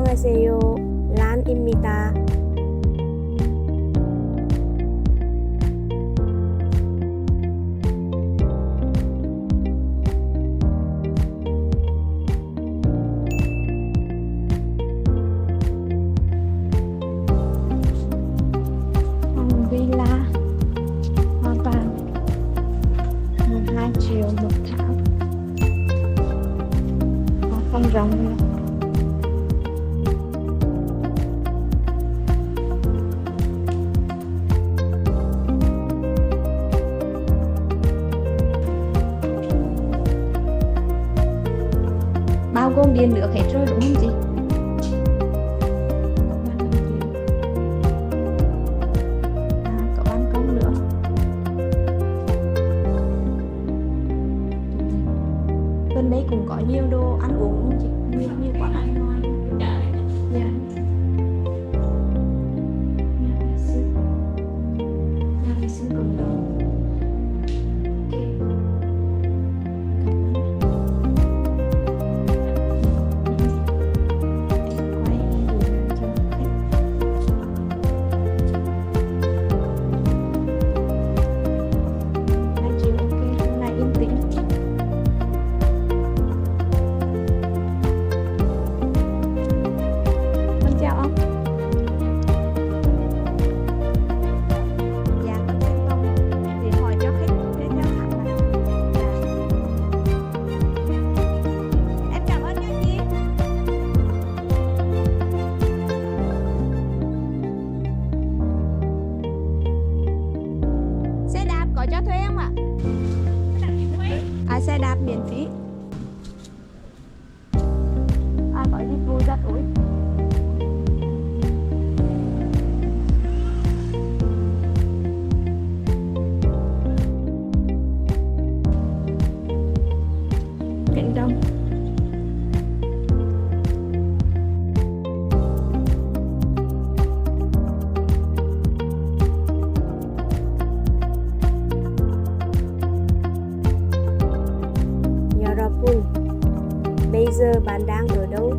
안녕하세요. 란입니다. Villa hoa vàng 12 triệu một tháng, hoa không rộng nữa. Bao gồm điện nước hết rồi đúng không chị? Có ban công nữa. Bên đây cũng có nhiều đồ ăn uống không chị? Nhiều quán ăn ngon. Dạ. Nhà vệ sinh cộng đồng. Có cho thuê không ạ? Xe đạp miễn phí. Có dịch vụ giặt ủi. Cạnh đông. Bây giờ bạn đang ở đâu?